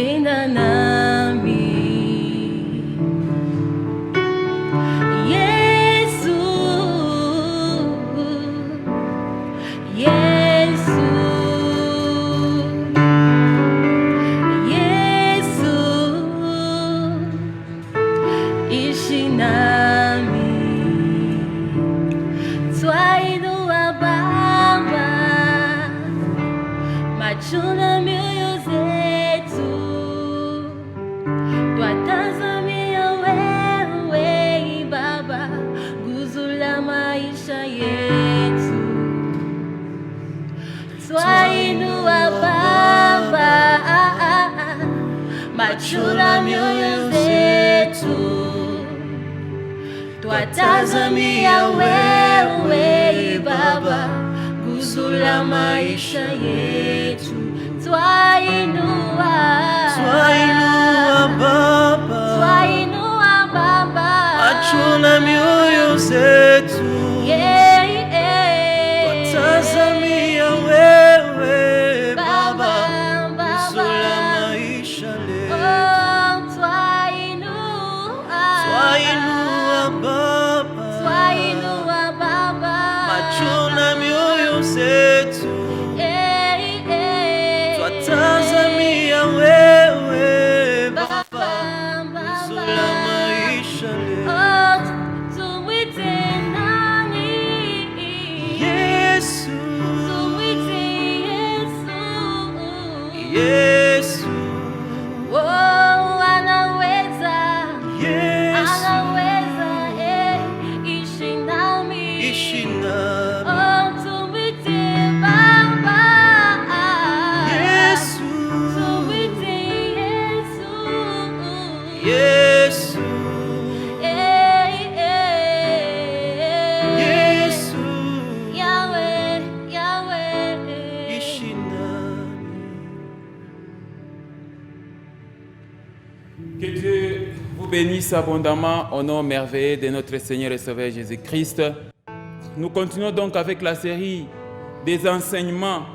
shinda nami. Yesu, Yesu, Yesu, ishi nami. Twainua Baba, macho na mioyo zetu, twatazamia wewe Baba, nguzo la maisha yetu. Twainua Baba, macho na mioyo zetu, twatazamia wewe Baba, nguzo la maisha yetu. Twainua Baba, twainua Baba, macho na mioyo zetu, twatazamia wewe Baba, nguzo la maisha letu. Twainua Baba, macho na mioyo zetu, twatazamia wewe Baba, nguzo la maisha letu. Yesu, Yesu, ishi nami. Yesu, Yesu, Yahweh, Yahweh, ishi nami. Que Dieu vous bénisse abondamment au nom merveilleux de notre Seigneur et Sauveur Jésus-Christ. Nous continuons donc avec la série des enseignements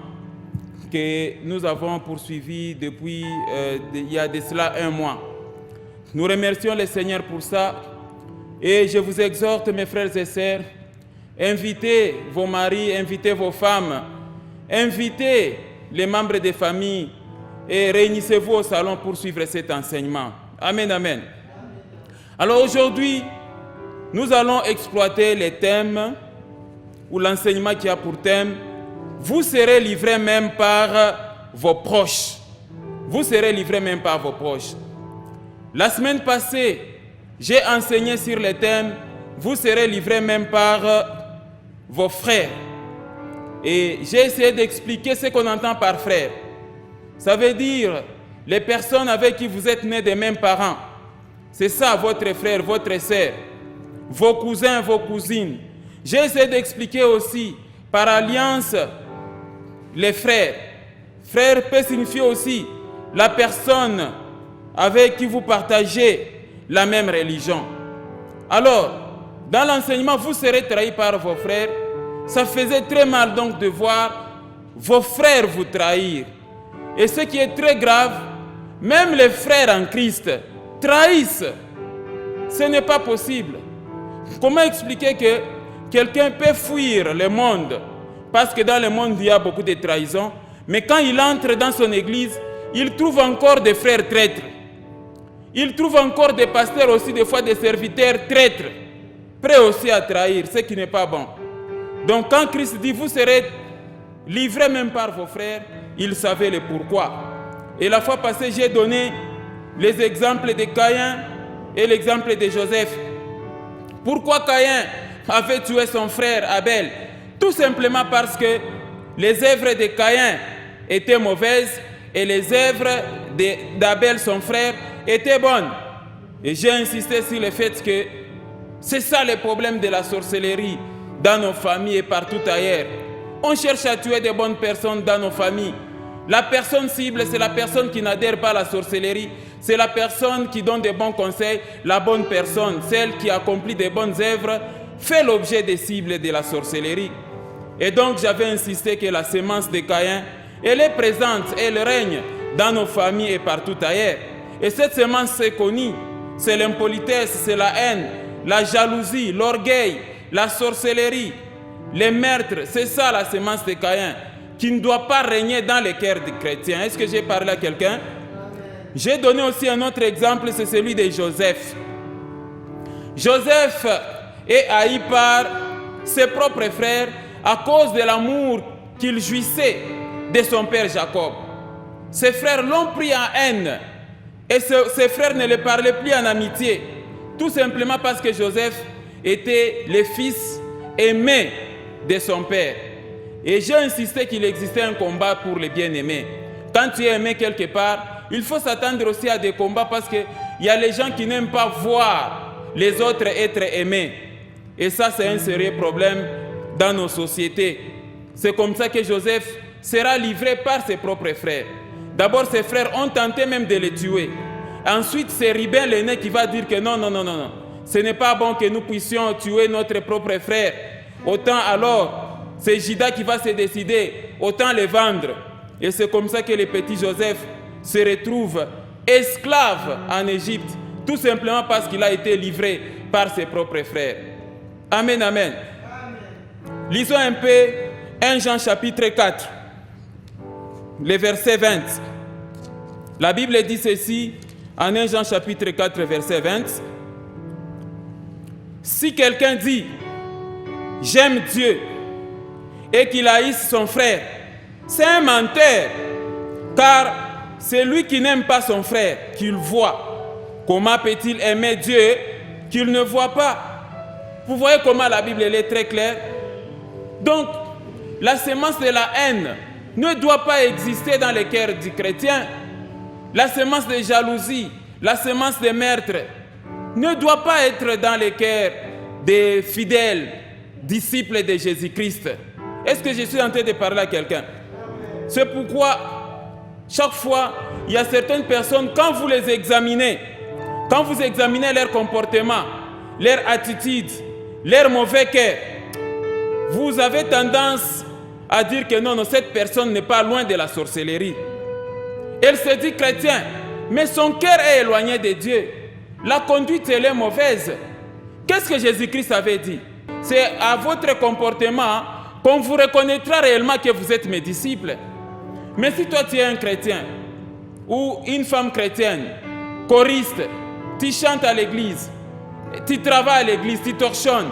que nous avons poursuivis depuis il y a de cela un mois. Nous remercions le Seigneur pour ça et je vous exhorte, mes frères et sœurs, invitez vos maris, invitez vos femmes, invitez les membres des familles et réunissez-vous au salon pour suivre cet enseignement. Amen, amen. Alors aujourd'hui, nous allons exploiter les thèmes ou l'enseignement qui a pour thème « Vous serez livrés même par vos proches ». Vous serez livrés même par vos proches. La semaine passée, j'ai enseigné sur le thème « Vous serez livrés même par vos frères ». Et j'ai essayé d'expliquer ce qu'on entend par frère. Ça veut dire les personnes avec qui vous êtes nés des mêmes parents. C'est ça votre frère, votre sœur, vos cousins, vos cousines. J'ai essayé d'expliquer aussi par alliance les frères. Frère peut signifier aussi la personne avec qui vous partagez la même religion. Alors, dans l'enseignement, vous serez trahis par vos frères. Ça faisait très mal donc de voir vos frères vous trahir. Et ce qui est très grave, même les frères en Christ trahissent. Ce n'est pas possible. Comment expliquer que quelqu'un peut fuir le monde parce que dans le monde il y a beaucoup de trahison, mais quand il entre dans son église, il trouve encore des frères traîtres. Il trouve encore des pasteurs aussi, des fois des serviteurs traîtres, prêts aussi à trahir, ce qui n'est pas bon. Donc quand Christ dit, vous serez livrés même par vos frères, il savait le pourquoi. Et la fois passée, j'ai donné les exemples de Caïn et l'exemple de Joseph. Pourquoi Caïn avait tué son frère Abel? Tout simplement parce que les œuvres de Caïn étaient mauvaises et les œuvres d'Abel, son frère, étaient bonnes. Et j'ai insisté sur le fait que c'est ça le problème de la sorcellerie dans nos familles et partout ailleurs. On cherche à tuer des bonnes personnes dans nos familles. La personne cible, c'est la personne qui n'adhère pas à la sorcellerie. C'est la personne qui donne des bons conseils. La bonne personne, celle qui accomplit des bonnes œuvres, fait l'objet des cibles de la sorcellerie. Et donc j'avais insisté que la sémence de Caïn, elle est présente, elle règne dans nos familles et partout ailleurs. Et cette semence, c'est connue. C'est l'impolitesse, c'est la haine, la jalousie, l'orgueil, la sorcellerie, les meurtres. C'est ça la semence de Caïn, qui ne doit pas régner dans les cœurs des chrétiens. Est-ce que j'ai parlé à quelqu'un? J'ai donné aussi un autre exemple, c'est celui de Joseph. Joseph est haï par ses propres frères à cause de l'amour qu'il jouissait de son père Jacob. Ses frères l'ont pris en haine et ses frères ne le parlaient plus en amitié, tout simplement parce que Joseph était le fils aimé de son père. Et j'ai insisté qu'il existait un combat pour les bien-aimés. Quand tu es aimé quelque part, il faut s'attendre aussi à des combats parce qu'il y a les gens qui n'aiment pas voir les autres être aimés. Et ça, c'est un sérieux problème dans nos sociétés. C'est comme ça que Joseph sera livré par ses propres frères. D'abord, ses frères ont tenté même de le tuer. Ensuite, c'est Rubin l'aîné qui va dire que non, ce n'est pas bon que nous puissions tuer notre propre frère. Autant alors, c'est Judas qui va se décider, autant les vendre. Et c'est comme ça que le petit Joseph se retrouve esclave en Égypte, tout simplement parce qu'il a été livré par ses propres frères. Amen, amen. Lisons un peu 1 Jean chapitre 4, le verset 20. La Bible dit ceci en 1 Jean chapitre 4, verset 20. Si quelqu'un dit « J'aime Dieu » et qu'il haïsse son frère, c'est un menteur, car c'est lui qui n'aime pas son frère qu'il voit. Comment peut-il aimer Dieu qu'il ne voit pas? Vous voyez comment la Bible est très claire? Donc, la semence de la haine ne doit pas exister dans le cœur du chrétien. La semence de jalousie, la semence de meurtre ne doit pas être dans le cœur des fidèles disciples de Jésus-Christ. Est-ce que je suis en train de parler à quelqu'un? C'est pourquoi, chaque fois, il y a certaines personnes, quand vous les examinez, quand vous examinez leur comportement, leur attitude, leur mauvais cœur, vous avez tendance à dire que non, cette personne n'est pas loin de la sorcellerie. Elle se dit chrétien, mais son cœur est éloigné de Dieu. La conduite, elle est mauvaise. Qu'est-ce que Jésus-Christ avait dit? C'est à votre comportement qu'on vous reconnaîtra réellement que vous êtes mes disciples. Mais si toi tu es un chrétien ou une femme chrétienne, choriste, tu chantes à l'église, tu travailles à l'église, tu torchonnes,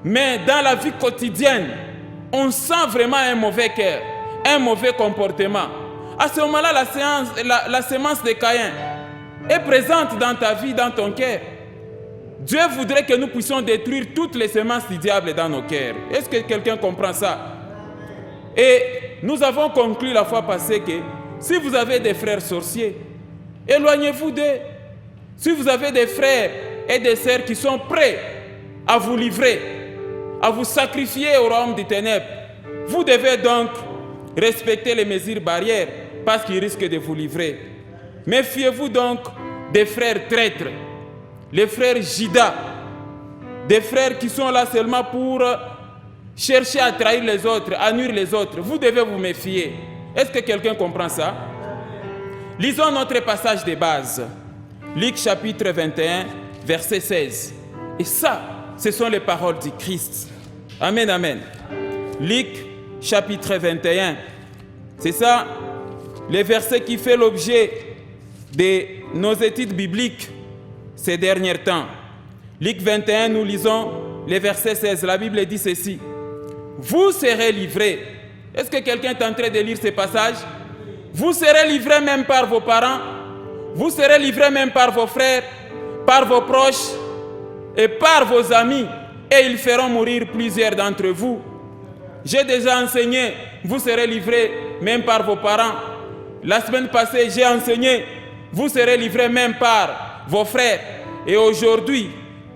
mais dans la vie quotidienne, on sent vraiment un mauvais cœur, un mauvais comportement. À ce moment-là, la semence de Caïn est présente dans ta vie, dans ton cœur. Dieu voudrait que nous puissions détruire toutes les semences du diable dans nos cœurs. Est-ce que quelqu'un comprend ça? Et nous avons conclu la fois passée que si vous avez des frères sorciers, éloignez-vous d'eux. Si vous avez des frères et des sœurs qui sont prêts à vous livrer, à vous sacrifier au royaume des ténèbres, vous devez donc respecter les mesures barrières parce qu'ils risquent de vous livrer. Méfiez-vous donc des frères traîtres, les frères Judas, des frères qui sont là seulement pour chercher à trahir les autres, à nuire les autres. Vous devez vous méfier. Est-ce que quelqu'un comprend ça? Lisons notre passage de base. Luc chapitre 21, verset 16. Et ça, ce sont les paroles du Christ. Amen, amen. Luc chapitre 21. C'est ça, le verset qui fait l'objet de nos études bibliques ces derniers temps. Luc 21, nous lisons le verset 16. La Bible dit ceci. Vous serez livrés. Est-ce que quelqu'un est en train de lire ce passage? Vous serez livrés même par vos parents. Vous serez livrés même par vos frères, par vos proches et par vos amis. Et ils feront mourir plusieurs d'entre vous. J'ai déjà enseigné, vous serez livrés même par vos parents. La semaine passée, j'ai enseigné, vous serez livrés même par vos frères. Et aujourd'hui,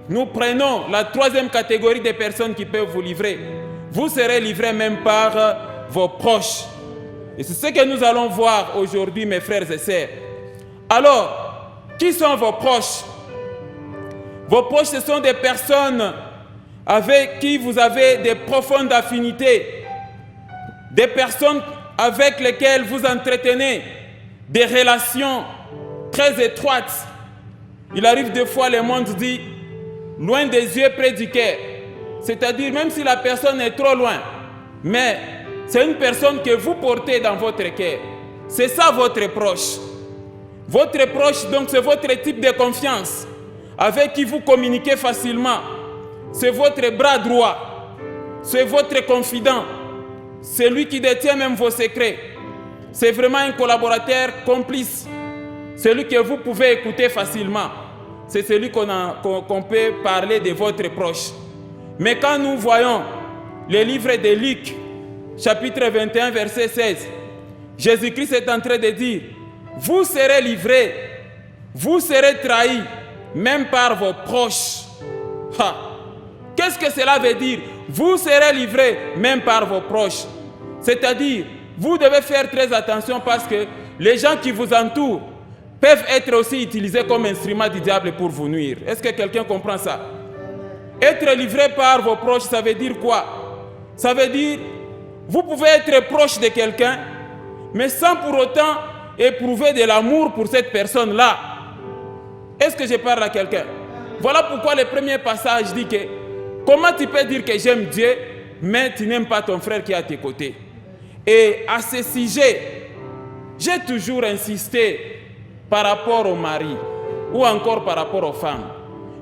nous prenons la troisième catégorie de personnes qui peuvent vous livrer. Vous serez livrés même par vos proches. Et c'est ce que nous allons voir aujourd'hui, mes frères et sœurs. Alors, qui sont vos proches? Vos proches, ce sont des personnes avec qui vous avez de profondes affinités, des personnes avec lesquelles vous entretenez des relations très étroites. Il arrive des fois, le monde dit, loin des yeux, près du cœur. C'est-à-dire, même si la personne est trop loin, mais c'est une personne que vous portez dans votre cœur. C'est ça votre proche. Votre proche, donc, c'est votre type de confiance, avec qui vous communiquez facilement. C'est votre bras droit. C'est votre confident. C'est lui qui détient même vos secrets. C'est vraiment un collaborateur complice. Celui que vous pouvez écouter facilement. C'est celui qu'on peut parler de votre proche. Mais quand nous voyons le livre de Luc, chapitre 21, verset 16, Jésus-Christ est en train de dire, vous serez livrés, vous serez trahis, même par vos proches. Qu'est-ce que cela veut dire? Vous serez livrés, même par vos proches. C'est-à-dire, vous devez faire très attention parce que les gens qui vous entourent peuvent être aussi utilisés comme instruments du diable pour vous nuire. Est-ce que quelqu'un comprend ça? Être livré par vos proches, ça veut dire quoi? Ça veut dire, vous pouvez être proche de quelqu'un, mais sans pour autant éprouver de l'amour pour cette personne-là. Est-ce que je parle à quelqu'un? Voilà pourquoi le premier passage dit que, comment tu peux dire que j'aime Dieu, mais tu n'aimes pas ton frère qui est à tes côtés? Et à ce sujet, j'ai toujours insisté par rapport au mari, ou encore par rapport aux femmes.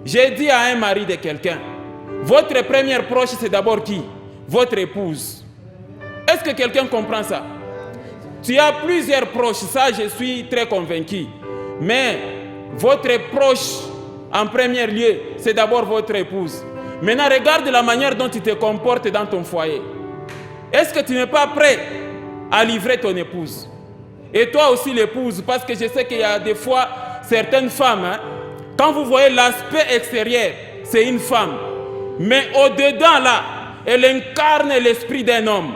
J'ai dit à un mari de quelqu'un, votre première proche, c'est d'abord qui? Votre épouse. Est-ce que quelqu'un comprend ça? Tu as plusieurs proches, ça je suis très convaincu. Mais votre proche, en premier lieu, c'est d'abord votre épouse. Maintenant, regarde la manière dont tu te comportes dans ton foyer. Est-ce que tu n'es pas prêt à livrer ton épouse? Et toi aussi l'épouse, parce que je sais qu'il y a des fois certaines femmes, quand vous voyez l'aspect extérieur, c'est une femme. Mais au-dedans là, elle incarne l'esprit d'un homme.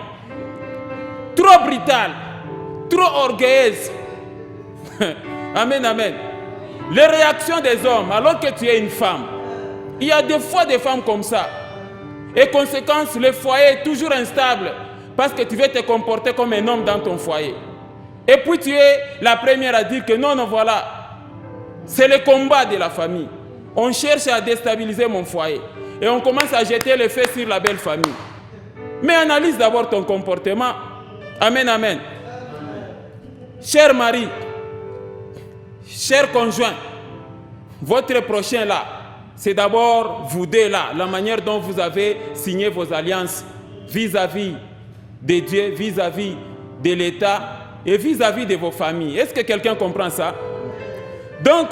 Trop brutal, trop orgueilleuse. Amen, amen. Les réactions des hommes, alors que tu es une femme. Il y a des fois des femmes comme ça. Et conséquence, le foyer est toujours instable parce que tu veux te comporter comme un homme dans ton foyer. Et puis tu es la première à dire que non, non, voilà. C'est le combat de la famille. On cherche à déstabiliser mon foyer. Et on commence à jeter le feu sur la belle famille. Mais analyse d'abord ton comportement. Amen, amen. Cher mari, cher conjoint, votre prochain là, c'est d'abord vous deux là, la manière dont vous avez signé vos alliances vis-à-vis de Dieu, vis-à-vis de l'État et vis-à-vis de vos familles. Est-ce que quelqu'un comprend ça? Donc,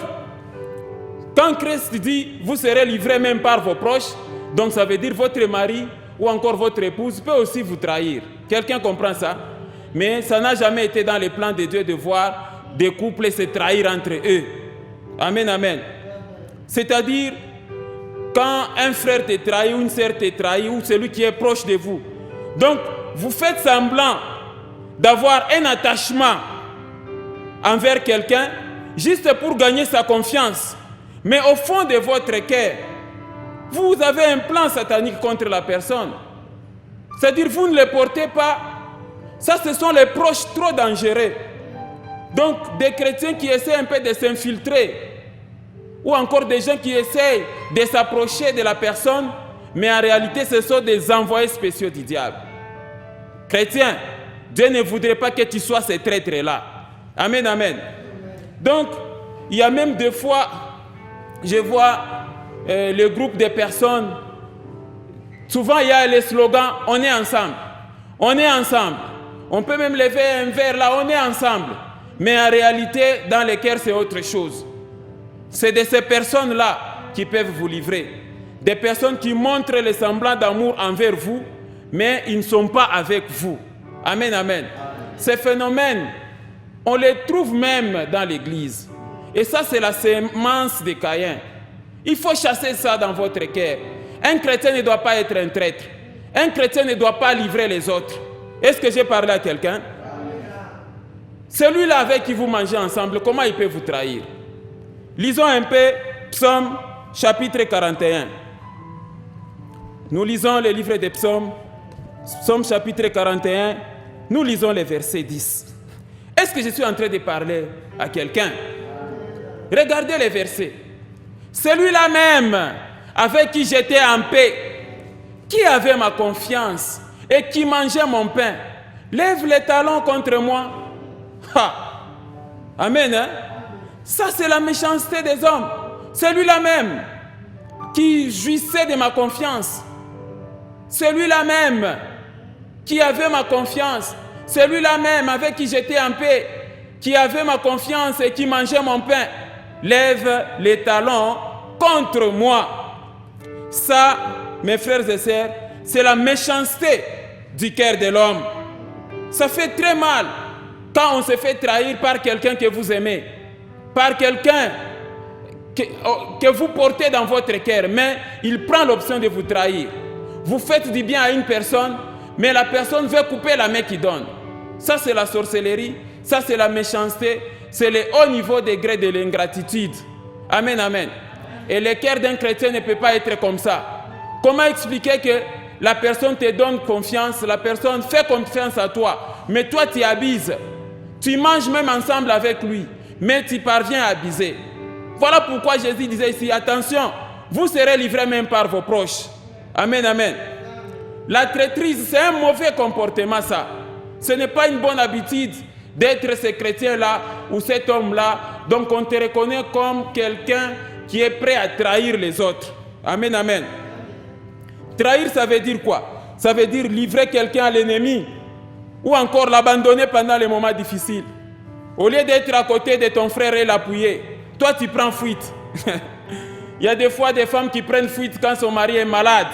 quand Christ dit vous serez livrés même par vos proches, donc ça veut dire votre mari ou encore votre épouse peut aussi vous trahir. Quelqu'un comprend ça? Mais ça n'a jamais été dans les plans de Dieu de voir des couples se trahir entre eux. Amen, amen. C'est-à-dire, quand un frère te trahit ou une sœur te trahit ou celui qui est proche de vous, donc vous faites semblant d'avoir un attachement envers quelqu'un juste pour gagner sa confiance. Mais au fond de votre cœur, vous avez un plan satanique contre la personne. C'est-à-dire, vous ne le portez pas. Ça, ce sont les proches trop dangereux. Donc, des chrétiens qui essaient un peu de s'infiltrer, ou encore des gens qui essayent de s'approcher de la personne, mais en réalité, ce sont des envoyés spéciaux du diable. Chrétien, Dieu ne voudrait pas que tu sois ce traître-là. Amen, amen. Donc, il y a même des fois, je vois le groupe de personnes, souvent il y a le slogan « On est ensemble ». On est ensemble. On peut même lever un verre là, on est ensemble. Mais en réalité, dans les cœurs, c'est autre chose. C'est de ces personnes-là qui peuvent vous livrer. Des personnes qui montrent le semblant d'amour envers vous, mais ils ne sont pas avec vous. Amen, amen. Ces phénomènes, on les trouve même dans l'église. Et ça, c'est la sémence de Caïn. Il faut chasser ça dans votre cœur. Un chrétien ne doit pas être un traître. Un chrétien ne doit pas livrer les autres. Est-ce que j'ai parlé à quelqu'un? Celui-là avec qui vous mangez ensemble, comment il peut vous trahir? Lisons un peu Psaume chapitre 41. Nous lisons le livre des Psaumes, Psaume chapitre 41, nous lisons le verset 10. Est-ce que je suis en train de parler à quelqu'un? Regardez les versets. Celui-là même avec qui j'étais en paix, qui avait ma confiance et qui mangeait mon pain, lève les talons contre moi. Ha! Amen. Hein? Ça, c'est la méchanceté des hommes. Celui-là même qui jouissait de ma confiance, celui-là même qui avait ma confiance, celui-là même avec qui j'étais en paix, qui avait ma confiance et qui mangeait mon pain, lève les talons contre moi. Ça, mes frères et sœurs, c'est la méchanceté du cœur de l'homme. Ça fait très mal quand on se fait trahir par quelqu'un que vous aimez, par quelqu'un que vous portez dans votre cœur, mais il prend l'option de vous trahir. Vous faites du bien à une personne, mais la personne veut couper la main qui donne. Ça, c'est la sorcellerie, ça, c'est la méchanceté, c'est le haut niveau degré de l'ingratitude. Amen, amen. Et le cœur d'un chrétien ne peut pas être comme ça. Comment expliquer que la personne te donne confiance, la personne fait confiance à toi, mais toi tu abuses. Tu manges même ensemble avec lui, mais tu parviens à abuser. Voilà pourquoi Jésus disait ici, attention, vous serez livrés même par vos proches. Amen, amen. La traîtrise, c'est un mauvais comportement, ça. Ce n'est pas une bonne habitude d'être ce chrétien-là ou cet homme-là. Donc on te reconnaît comme quelqu'un qui est prêt à trahir les autres. Amen, amen. Trahir, ça veut dire quoi? Ça veut dire livrer quelqu'un à l'ennemi ou encore l'abandonner pendant les moments difficiles. Au lieu d'être à côté de ton frère et l'appuyer, toi tu prends fuite. Il y a des fois des femmes qui prennent fuite quand son mari est malade.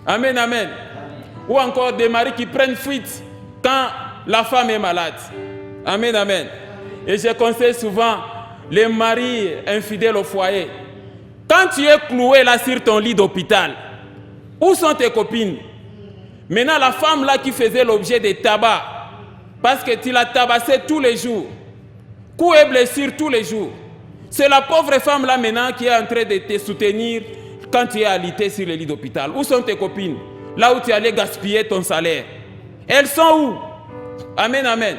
Amen, amen. Ou encore des maris qui prennent fuite quand la femme est malade. Amen, amen. Et je conseille souvent les maris infidèles au foyer. Quand tu es cloué là sur ton lit d'hôpital, où sont tes copines? Maintenant, la femme là qui faisait l'objet de tabac, parce que tu l'as tabassée tous les jours, coups et blessures tous les jours. C'est la pauvre femme là maintenant qui est en train de te soutenir quand tu es alité sur le lit d'hôpital. Où sont tes copines? Là où tu allais gaspiller ton salaire. Elles sont où? Amen, amen.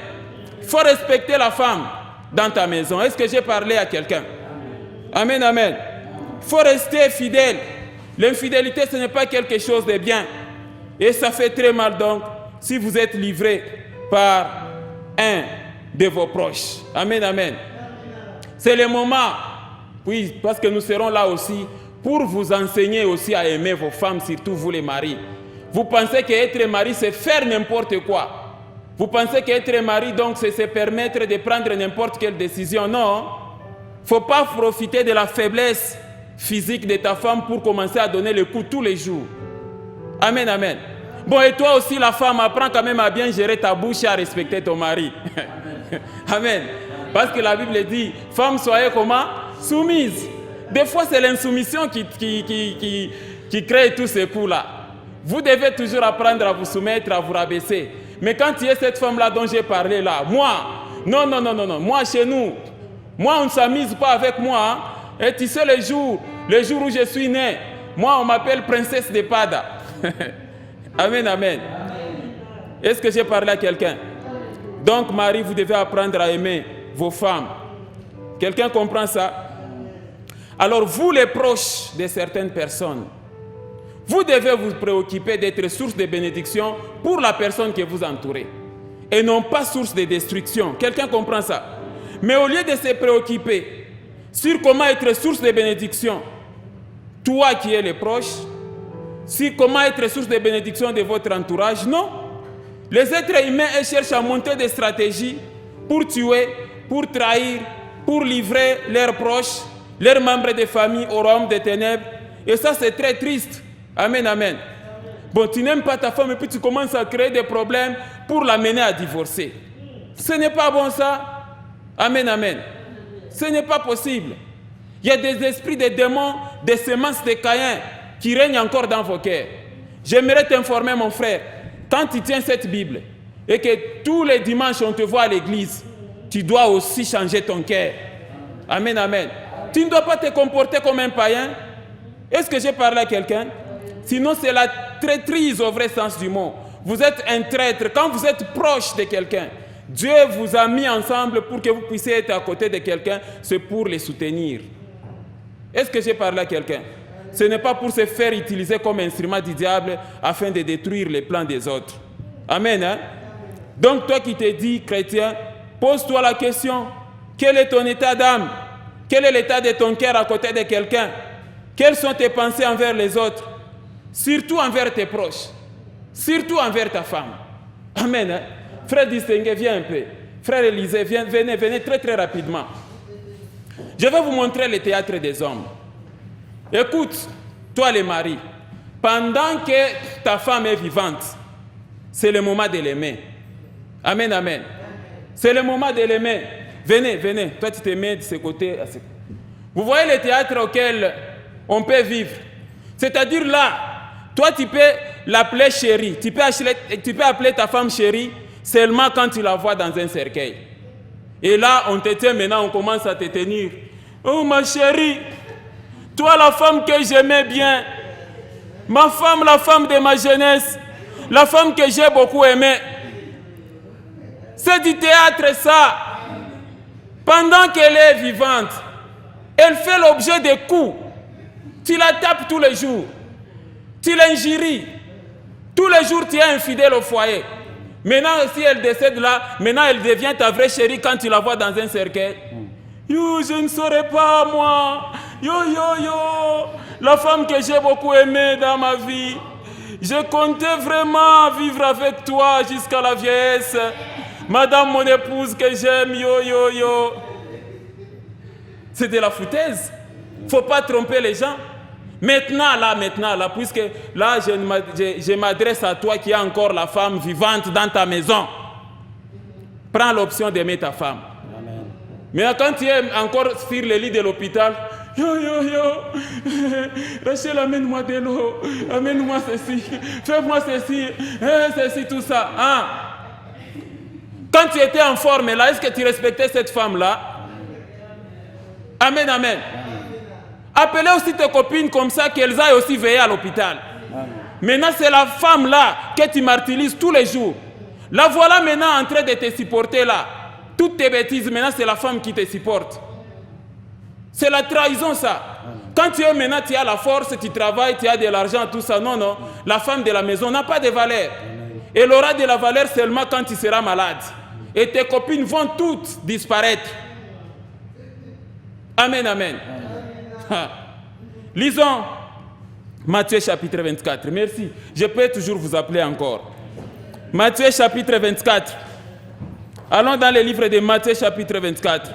Il faut respecter la femme dans ta maison. Est-ce que j'ai parlé à quelqu'un? Amen, amen. Il faut rester fidèle. L'infidélité, ce n'est pas quelque chose de bien. Et ça fait très mal donc si vous êtes livré par un de vos proches. Amen, amen. C'est le moment, oui, parce que nous serons là aussi pour vous enseigner aussi à aimer vos femmes, surtout vous les maris. Vous pensez qu'être mari, c'est faire n'importe quoi. Vous pensez qu'être mari, donc, c'est se permettre de prendre n'importe quelle décision. Non. Il ne faut pas profiter de la faiblesse physique de ta femme pour commencer à donner le coup tous les jours. Amen, amen. Bon, et toi aussi, la femme, apprends quand même à bien gérer ta bouche et à respecter ton mari. Amen. Parce que la Bible dit, femme, soyez comment? Soumise. Des fois, c'est l'insoumission qui crée tous ces coups-là. Vous devez toujours apprendre à vous soumettre, à vous rabaisser. Mais quand il y a cette femme-là dont j'ai parlé là, moi, non, moi chez nous, moi on ne s'amuse pas avec moi. Hein. Et tu sais le jour où je suis né, moi on m'appelle princesse de Pada. Amen, amen. Est-ce que j'ai parlé à quelqu'un? Donc Marie, vous devez apprendre à aimer vos femmes. Quelqu'un comprend ça? Alors vous les proches de certaines personnes, vous devez vous préoccuper d'être source de bénédiction pour la personne que vous entourez. Et non pas source de destruction. Quelqu'un comprend ça? Mais au lieu de se préoccuper sur comment être source de bénédiction, toi qui es le proche, sur comment être source de bénédiction de votre entourage, non. Les êtres humains, ils cherchent à monter des stratégies pour tuer, pour trahir, pour livrer leurs proches, leurs membres de famille au royaume des ténèbres. Et ça, c'est très triste. Amen, amen. Bon, tu n'aimes pas ta femme et puis tu commences à créer des problèmes pour l'amener à divorcer. Ce n'est pas bon ça. Amen, amen. Ce n'est pas possible. Il y a des esprits, des démons, des semences de Caïn qui règnent encore dans vos cœurs. J'aimerais t'informer, mon frère, quand tu tiens cette Bible et que tous les dimanches on te voit à l'église, tu dois aussi changer ton cœur. Amen, amen. Tu ne dois pas te comporter comme un païen. Est-ce que j'ai parlé à quelqu'un? Sinon, c'est la traîtrise au vrai sens du mot. Vous êtes un traître. Quand vous êtes proche de quelqu'un, Dieu vous a mis ensemble pour que vous puissiez être à côté de quelqu'un, c'est pour les soutenir. Est-ce que j'ai parlé à quelqu'un? Ce n'est pas pour se faire utiliser comme instrument du diable afin de détruire les plans des autres. Amen. Hein? Donc toi qui te dis chrétien, pose-toi la question, quel est ton état d'âme? Quel est l'état de ton cœur à côté de quelqu'un? Quelles sont tes pensées envers les autres? Surtout envers tes proches. Surtout envers ta femme. Amen. Hein? Frère distingué, viens un peu. Frère Élisée, venez très rapidement. Je vais vous montrer le théâtre des hommes. Écoute, toi les maris, pendant que ta femme est vivante, c'est le moment de l'aimer. Amen, amen. C'est le moment de l'aimer. Venez. Toi, tu te mets de ce côté. Vous voyez le théâtre auquel on peut vivre. C'est-à-dire là, toi, tu peux l'appeler chérie. Tu peux appeler ta femme chérie seulement quand tu la vois dans un cercueil. Et là, on te tient maintenant, on commence à te tenir. Oh, ma chérie, toi, la femme que j'aimais bien, ma femme, la femme de ma jeunesse, la femme que j'ai beaucoup aimée. C'est du théâtre, ça. Pendant qu'elle est vivante, elle fait l'objet des coups. Tu la tapes tous les jours. Tu l'injuries. Tous les jours, tu es infidèle au foyer. Maintenant, si elle décède là, maintenant elle devient ta vraie chérie quand tu la vois dans un cercueil. Yo, je ne saurais pas, moi. Yo. La femme que j'ai beaucoup aimée dans ma vie. Je comptais vraiment vivre avec toi jusqu'à la vieillesse. Madame, mon épouse que j'aime, yo. C'est de la foutaise. Il ne faut pas tromper les gens. Maintenant, là, puisque là, je m'adresse à toi qui es encore la femme vivante dans ta maison. Prends l'option d'aimer ta femme. Amen. Mais quand tu es encore sur le lit de l'hôpital, yo, Rachel, amène-moi de l'eau, amène-moi ceci, fais-moi ceci, tout ça. Hein? Quand tu étais en forme, là, est-ce que tu respectais cette femme-là? Amen. Appelez aussi tes copines comme ça qu'elles aillent aussi veiller à l'hôpital. Maintenant, c'est la femme-là que tu martyrises tous les jours. La voilà maintenant en train de te supporter là. Toutes tes bêtises, maintenant, c'est la femme qui te supporte. C'est la trahison, ça. Quand tu es maintenant, tu as la force, tu travailles, tu as de l'argent, tout ça. Non. La femme de la maison n'a pas de valeur. Elle aura de la valeur seulement quand tu seras malade. Et tes copines vont toutes disparaître. Amen. Lisons Matthieu chapitre 24. Merci. Je peux toujours vous appeler encore. Matthieu chapitre 24. Allons dans le livre de Matthieu chapitre 24.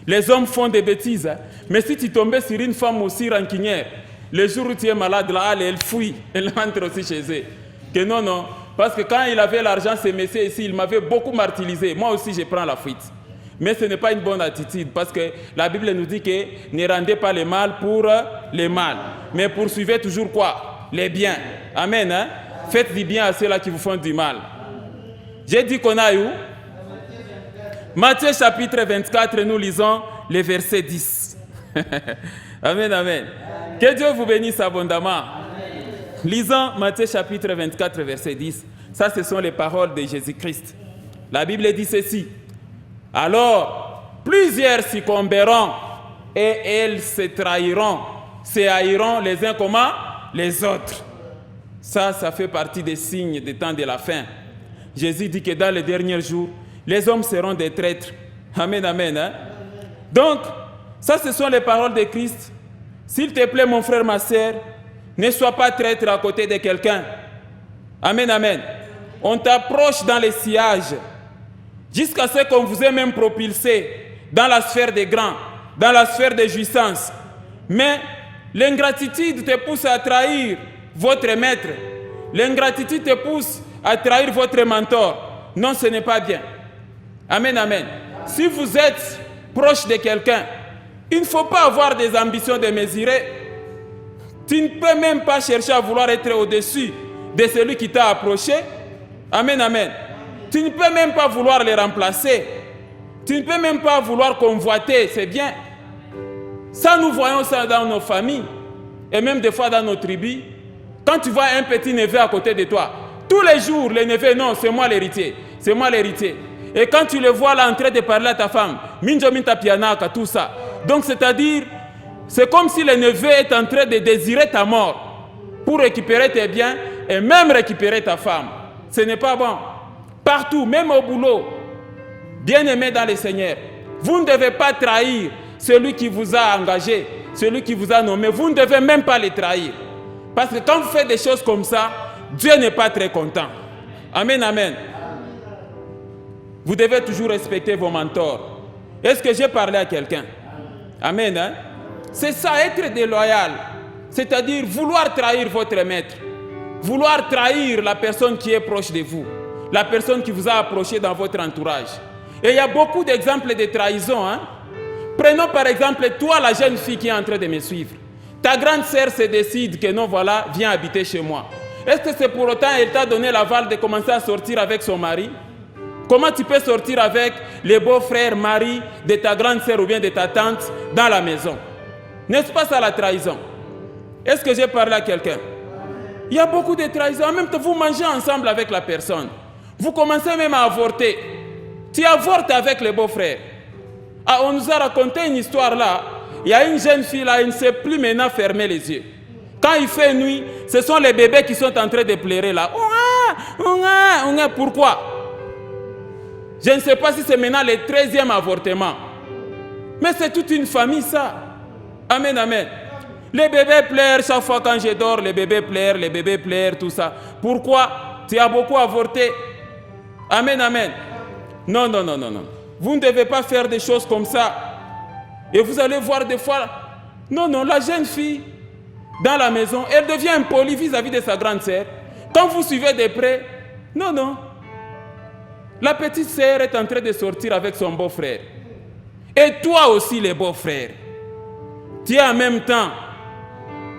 Les hommes font des bêtises. Hein? Mais si tu tombais sur une femme aussi rancunière, le jour où tu es malade, là, elle fuit. Elle rentre aussi chez eux. Que non. Parce que quand il avait l'argent, ce monsieur ici, il m'avait beaucoup martyrisé. Moi aussi, je prends la fuite. Mais ce n'est pas une bonne attitude parce que la Bible nous dit que ne rendez pas le mal pour le mal, mais poursuivez toujours quoi? Les biens. Amen. Hein? Faites du bien à ceux-là qui vous font du mal. J'ai dit qu'on a où? Matthieu chapitre 24, nous lisons les versets 10. Amen. Que Dieu vous bénisse abondamment. Lisons Matthieu chapitre 24, verset 10. Ça, ce sont les paroles de Jésus-Christ. La Bible dit ceci. Alors, plusieurs succomberont et elles se trahiront, se haïront les uns comme les autres. Ça fait partie des signes des temps de la fin. Jésus dit que dans les derniers jours, les hommes seront des traîtres. Amen. Hein? Donc, ça, ce sont les paroles de Christ. S'il te plaît, mon frère, ma sœur, ne sois pas traître à côté de quelqu'un. Amen. On t'approche dans les sillages. Jusqu'à ce qu'on vous ait même propulsé dans la sphère des grands, dans la sphère des jouissances. Mais l'ingratitude te pousse à trahir votre maître. L'ingratitude te pousse à trahir votre mentor. Non, ce n'est pas bien. Amen. Si vous êtes proche de quelqu'un, il ne faut pas avoir des ambitions démesurées. Tu ne peux même pas chercher à vouloir être au-dessus de celui qui t'a approché. Amen. Tu ne peux même pas vouloir les remplacer. Tu ne peux même pas vouloir convoiter, c'est bien. Ça, nous voyons ça dans nos familles et même des fois dans nos tribus. Quand tu vois un petit neveu à côté de toi, Tous les jours, les neveux, non, c'est moi l'héritier. C'est moi l'héritier. Et quand tu le vois là en train de parler à ta femme, minjo minta pianaka, tout ça. Donc c'est-à-dire, c'est comme si le neveu est en train de désirer ta mort pour récupérer tes biens et même récupérer ta femme. Ce n'est pas bon. Partout, même au boulot, bien-aimés dans le Seigneur, vous ne devez pas trahir celui qui vous a engagé, celui qui vous a nommé. Vous ne devez même pas le trahir. Parce que quand vous faites des choses comme ça, Dieu n'est pas très content. Amen, amen. Vous devez toujours respecter vos mentors. Est-ce que j'ai parlé à quelqu'un? Amen. Hein? C'est ça, être déloyal. C'est-à-dire vouloir trahir votre maître. Vouloir trahir la personne qui est proche de vous. La personne qui vous a approché dans votre entourage. Et il y a beaucoup d'exemples de trahison. Hein? Prenons par exemple, toi, la jeune fille qui est en train de me suivre. Ta grande sœur se décide que non, voilà, viens habiter chez moi. Est-ce que c'est pour autant qu'elle t'a donné l'aval de commencer à sortir avec son mari? Comment tu peux sortir avec les beaux-frères, mari de ta grande sœur ou bien de ta tante dans la maison? N'est-ce pas ça la trahison? Est-ce que j'ai parlé à quelqu'un? Il y a beaucoup de trahisons. En même temps, vous mangez ensemble avec la personne. Vous commencez même à avorter. Tu avortes avec les beaux-frères. Ah, on nous a raconté une histoire là. Il y a une jeune fille là, elle ne sait plus maintenant fermer les yeux. Quand il fait nuit, ce sont les bébés qui sont en train de pleurer là. Pourquoi? Je ne sais pas si c'est maintenant le 13e avortement. Mais c'est toute une famille ça. Amen, amen. Les bébés pleurent chaque fois quand je dors, les bébés pleurent, tout ça. Pourquoi? Tu as beaucoup avorté. Amen, amen. Non, non, non, non, non. Vous ne devez pas faire des choses comme ça. Et vous allez voir des fois, non, non, la jeune fille, dans la maison, elle devient impolie vis-à-vis de sa grande sœur. Quand vous suivez de près, non, non. La petite sœur est en train de sortir avec son beau-frère. Et toi aussi, les beaux-frères. Tu es en même temps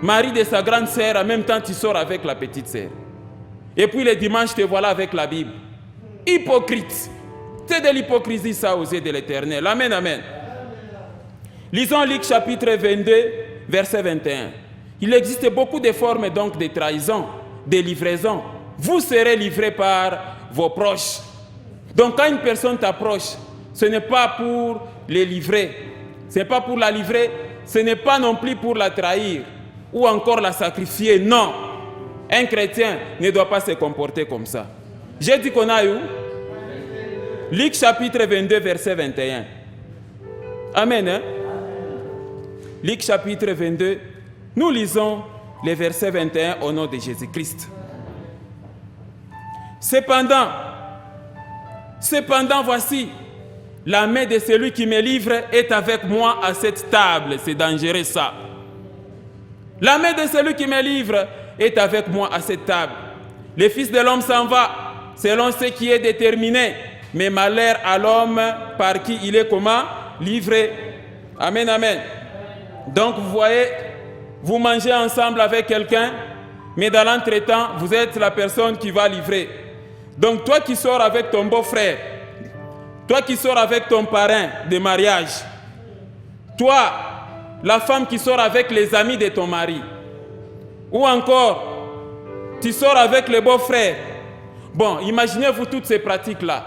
mari de sa grande sœur, en même temps tu sors avec la petite sœur. Et puis le dimanche, te voilà avec la Bible. Hypocrite. C'est de l'hypocrisie ça aux yeux de l'Éternel. Amen, amen. Lisons Luc chapitre 22, verset 21. Il existe beaucoup de formes donc de trahison, de livraison. Vous serez livrés par vos proches. Donc quand une personne t'approche, ce n'est pas pour les livrer. Ce n'est pas pour la livrer. Ce n'est pas non plus pour la trahir ou encore la sacrifier. Non. Un chrétien ne doit pas se comporter comme ça. J'ai dit qu'on a eu Luc chapitre 22, verset 21. Amen. Hein? Luc chapitre 22, nous lisons les versets 21 au nom de Jésus-Christ. Cependant, voici, la main de celui qui me livre est avec moi à cette table. C'est dangereux ça. La main de celui qui me livre est avec moi à cette table. Le Fils de l'homme s'en va selon ce qui est déterminé. Mais malheur à l'homme par qui il est comment? Livré. Amen, amen. Donc vous voyez, vous mangez ensemble avec quelqu'un, mais dans l'entretemps, vous êtes la personne qui va livrer. Donc toi qui sors avec ton beau-frère, toi qui sors avec ton parrain de mariage, toi, la femme qui sort avec les amis de ton mari, ou encore, tu sors avec les beaux-frères. Bon, imaginez-vous toutes ces pratiques-là.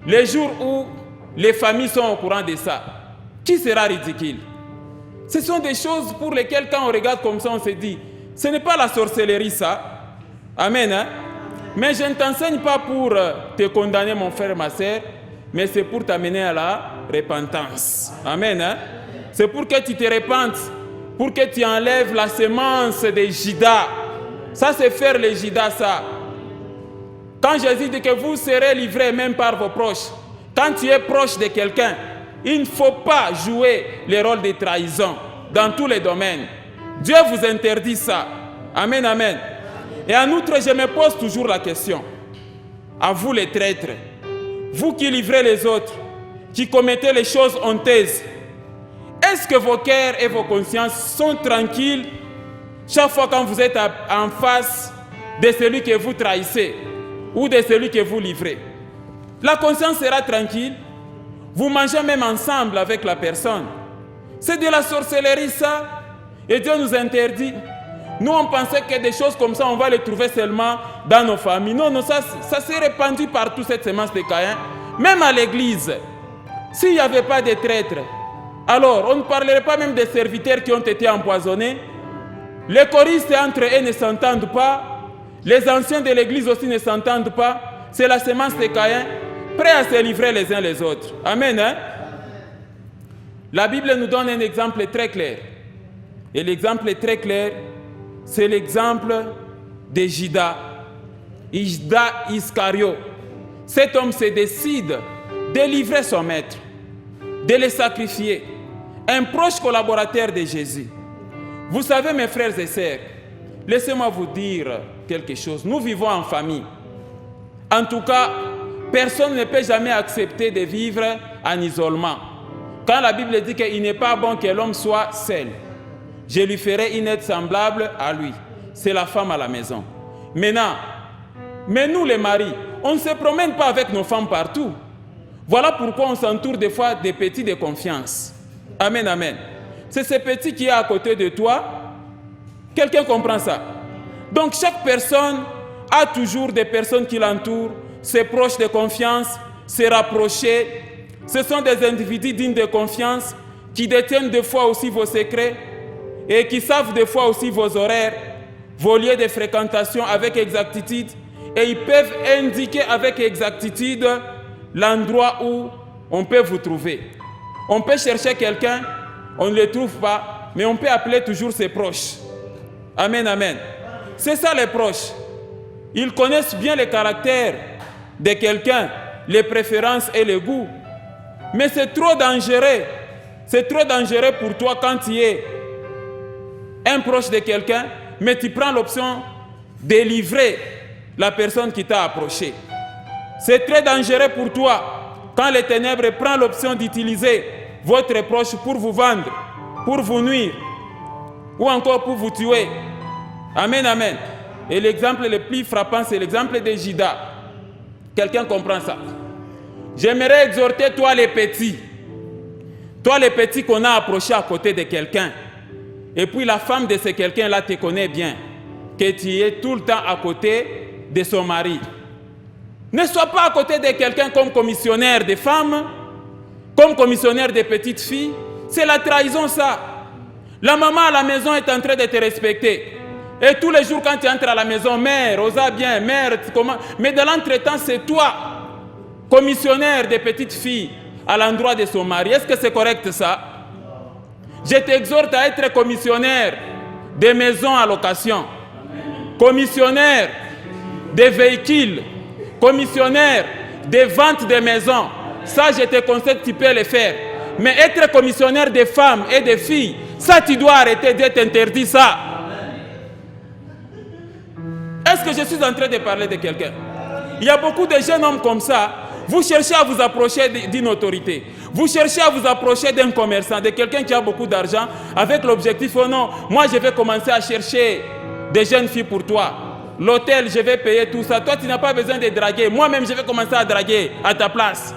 Les jours où les familles sont au courant de ça, qui sera ridicule? Ce sont des choses pour lesquelles, quand on regarde comme ça, on se dit, ce n'est pas la sorcellerie ça. Amen. Hein? Mais je ne t'enseigne pas pour te condamner, mon frère, ma soeur, mais c'est pour t'amener à la repentance. Amen. Hein? C'est pour que tu te repentes, pour que tu enlèves la semence des Judas. Ça, c'est faire les Judas, ça. Quand Jésus dit que vous serez livrés même par vos proches, quand tu es proche de quelqu'un, il ne faut pas jouer le rôle de trahison dans tous les domaines. Dieu vous interdit ça. Amen, amen. Et en outre, je me pose toujours la question. À vous les traîtres, vous qui livrez les autres, qui commettez les choses honteuses, est-ce que vos cœurs et vos consciences sont tranquilles chaque fois quand vous êtes en face de celui que vous trahissez ou de celui que vous livrez? La conscience sera tranquille. Vous mangez même ensemble avec la personne. C'est de la sorcellerie ça. Et Dieu nous interdit. Nous, on pensait que des choses comme ça, on va les trouver seulement dans nos familles. Non, non, ça s'est répandu partout, cette semence de Caïn. Même à l'église, s'il n'y avait pas de traîtres, alors on ne parlerait pas même des serviteurs qui ont été empoisonnés. Les choristes entre eux ne s'entendent pas. Les anciens de l'église aussi ne s'entendent pas. C'est la semence de Caïn, prêts à se livrer les uns les autres. Amen. Hein? La Bible nous donne un exemple très clair. Et l'exemple est très clair, c'est l'exemple de Judas Iscariot. Cet homme se décide de livrer son maître, de le sacrifier. Un proche collaborateur de Jésus. Vous savez, mes frères et sœurs, laissez-moi vous dire quelque chose. Nous vivons en famille. En tout cas, personne ne peut jamais accepter de vivre en isolement. Quand la Bible dit qu'il n'est pas bon que l'homme soit seul, je lui ferai une aide semblable à lui. C'est la femme à la maison. Maintenant, mais nous les maris, on ne se promène pas avec nos femmes partout. Voilà pourquoi on s'entoure des fois des petits de confiance. Amen, amen. C'est ce petit qui est à côté de toi. Quelqu'un comprend ça? Donc chaque personne a toujours des personnes qui l'entourent, ses proches de confiance, ses rapprochés. Ce sont des individus dignes de confiance qui détiennent des fois aussi vos secrets et qui savent des fois aussi vos horaires, vos lieux de fréquentation avec exactitude, et ils peuvent indiquer avec exactitude l'endroit où on peut vous trouver. On peut chercher quelqu'un, on ne le trouve pas, mais on peut appeler toujours ses proches. Amen, amen. C'est ça les proches. Ils connaissent bien le caractère de quelqu'un, les préférences et les goûts. Mais c'est trop dangereux. C'est trop dangereux pour toi quand tu es un proche de quelqu'un, mais tu prends l'option de livrer la personne qui t'a approché. C'est très dangereux pour toi quand les ténèbres prennent l'option d'utiliser votre proche pour vous vendre, pour vous nuire, ou encore pour vous tuer. Amen, amen. Et l'exemple le plus frappant, c'est l'exemple de Judas. Quelqu'un comprend ça? J'aimerais exhorter toi les petits qu'on a approché à côté de quelqu'un. Et puis la femme de ce quelqu'un-là te connaît bien, que tu es tout le temps à côté de son mari. Ne sois pas à côté de quelqu'un comme commissionnaire de femmes, comme commissionnaire de petites filles. C'est la trahison, ça. La maman à la maison est en train de te respecter. Et tous les jours quand tu entres à la maison, mère, osa bien, mère, comment? Mais dans l'entretemps, c'est toi, commissionnaire de petites filles, à l'endroit de son mari. Est-ce que c'est correct, ça? Je t'exhorte à être commissionnaire des maisons à location, commissionnaire des véhicules, commissionnaire des ventes de maisons. Ça, je te conseille, tu peux le faire. Mais être commissionnaire des femmes et des filles, ça, tu dois arrêter d'être interdit, ça. Est-ce que je suis en train de parler de quelqu'un? Il y a beaucoup de jeunes hommes comme ça. Vous cherchez à vous approcher d'une autorité. Vous cherchez à vous approcher d'un commerçant, de quelqu'un qui a beaucoup d'argent, avec l'objectif, oh non, moi je vais commencer à chercher des jeunes filles pour toi. L'hôtel, je vais payer tout ça. Toi, tu n'as pas besoin de draguer. Moi-même, je vais commencer à draguer à ta place.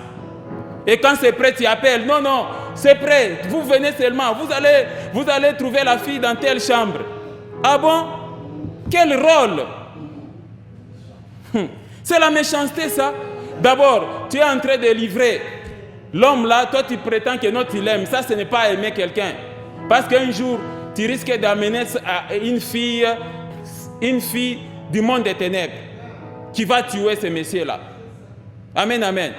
Et quand c'est prêt, tu appelles. Non, non, c'est prêt. Vous venez seulement. Vous allez trouver la fille dans telle chambre. Ah bon? Quel rôle? C'est la méchanceté, ça. D'abord, tu es en train de livrer l'homme là, toi tu prétends que non, tu l'aimes. Ça, ce n'est pas aimer quelqu'un. Parce qu'un jour, tu risques d'amener une fille du monde des ténèbres qui va tuer ce monsieur-là. Amen, amen.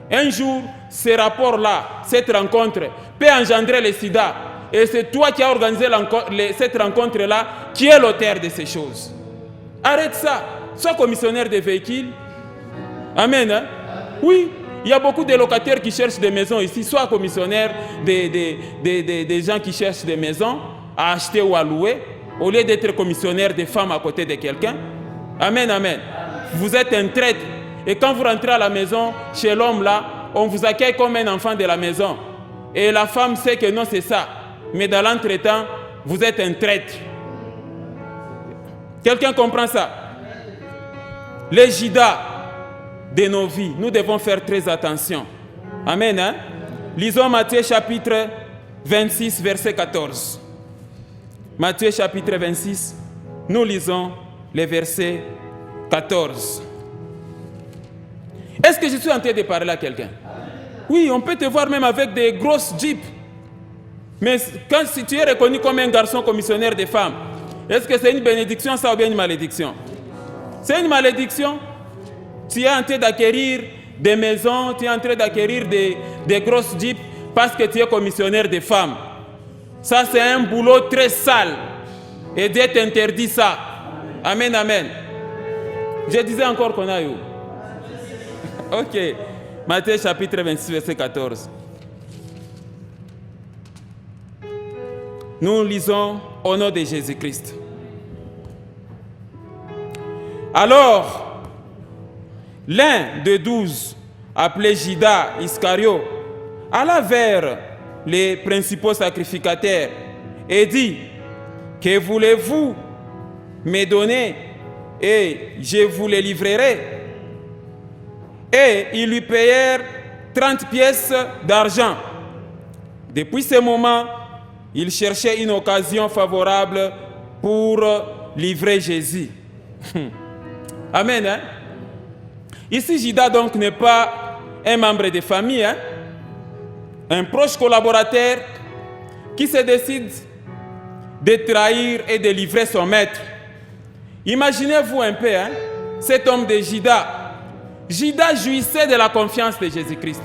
Un jour, ces rapports-là, cette rencontre, peut engendrer le sida. Et c'est toi qui as organisé cette rencontre-là qui est l'auteur de ces choses. Arrête ça. Sois commissionnaire des véhicules. Amen. Hein? Oui, il y a beaucoup de locataires qui cherchent des maisons ici. Sois commissionnaire des gens qui cherchent des maisons à acheter ou à louer, au lieu d'être commissionnaire des femmes à côté de quelqu'un. Amen, amen. Vous êtes un traître. Et quand vous rentrez à la maison, chez l'homme là, on vous accueille comme un enfant de la maison. Et la femme sait que non, c'est ça. Mais dans l'entretemps, vous êtes un traître. Quelqu'un comprend ça? Les Judas de nos vies, nous devons faire très attention. Amen. Hein? Lisons Matthieu chapitre 26, verset 14. Matthieu chapitre 26, nous lisons les versets 14. Est-ce que je suis en train de parler à quelqu'un? Oui, on peut te voir même avec des grosses jeeps. Mais si tu es reconnu comme un garçon commissionnaire des femmes, est-ce que c'est une bénédiction ça ou bien une malédiction? C'est une malédiction. Tu es en train d'acquérir des maisons, tu es en train d'acquérir des grosses jeeps parce que tu es commissionnaire des femmes. Ça, c'est un boulot très sale. Et Dieu t'interdit ça. Amen, amen. Je disais encore qu'on a eu. Ok. Matthieu chapitre 26, verset 14. Nous lisons au nom de Jésus-Christ. Alors, l'un des 12, appelé Judas Iscario, alla vers les principaux sacrificateurs et dit: que voulez-vous me donner et je vous les livrerai? Et ils lui payèrent 30 pièces d'argent. Depuis ce moment, il cherchait une occasion favorable pour livrer Jésus. Amen. Hein? Ici, Judas donc n'est pas un membre de famille, hein? Un proche collaborateur qui se décide de trahir et de livrer son maître. Imaginez-vous un peu, hein? Cet homme de Judas. Judas jouissait de la confiance de Jésus-Christ.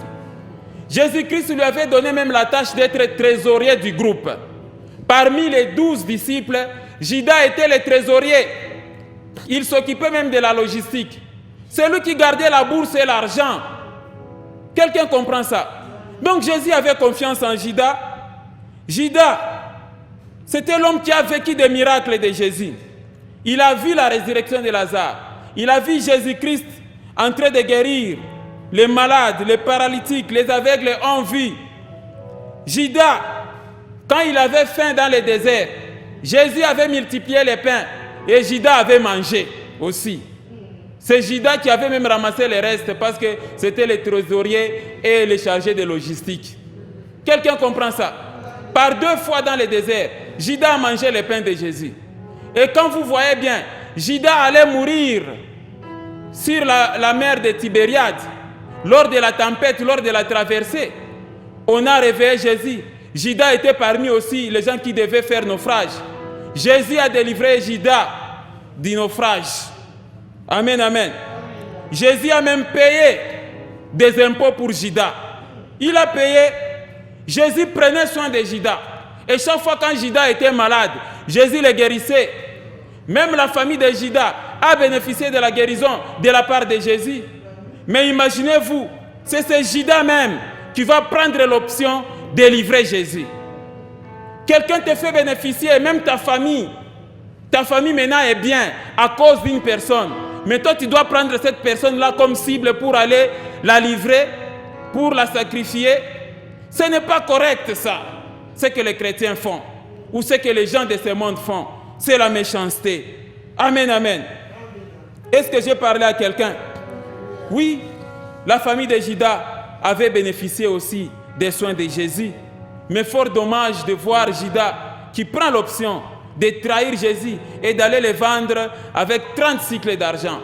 Jésus-Christ lui avait donné même la tâche d'être trésorier du groupe. Parmi les 12 disciples, Judas était le trésorier. Il s'occupait même de la logistique. C'est lui qui gardait la bourse et l'argent. Quelqu'un comprend ça? Donc Jésus avait confiance en Judas. Judas, c'était l'homme qui a vécu des miracles de Jésus. Il a vu la résurrection de Lazare. Il a vu Jésus-Christ en train de guérir les malades, les paralytiques, les aveugles en vie. Judas, quand il avait faim dans le désert, Jésus avait multiplié les pains et Judas avait mangé aussi. C'est Judas qui avait même ramassé les restes parce que c'était le trésorier et le chargé de logistique. Quelqu'un comprend ça? Par 2 fois dans le désert, Judas a mangé les pains de Jésus. Et quand vous voyez bien, Judas allait mourir sur la mer de Tibériade, lors de la tempête, lors de la traversée. On a réveillé Jésus. Judas était parmi aussi les gens qui devaient faire naufrage. Jésus a délivré Judas du naufrage. Amen, amen. Jésus a même payé des impôts pour Judas. Il a payé. Jésus prenait soin de Judas. Et chaque fois quand Judas était malade, Jésus le guérissait. Même la famille de Judas a bénéficié de la guérison de la part de Jésus. Mais imaginez-vous, c'est ce Judas même qui va prendre l'option de livrer Jésus. Quelqu'un te fait bénéficier, même ta famille. Ta famille maintenant est bien à cause d'une personne. Mais toi, tu dois prendre cette personne-là comme cible pour aller la livrer, pour la sacrifier. Ce n'est pas correct ça, ce que les chrétiens font, ou ce que les gens de ce monde font. C'est la méchanceté. Amen, amen. Est-ce que j'ai parlé à quelqu'un? Oui, la famille de Judas avait bénéficié aussi des soins de Jésus. Mais fort dommage de voir Judas qui prend l'option de trahir Jésus et d'aller le vendre avec 30 cycles d'argent.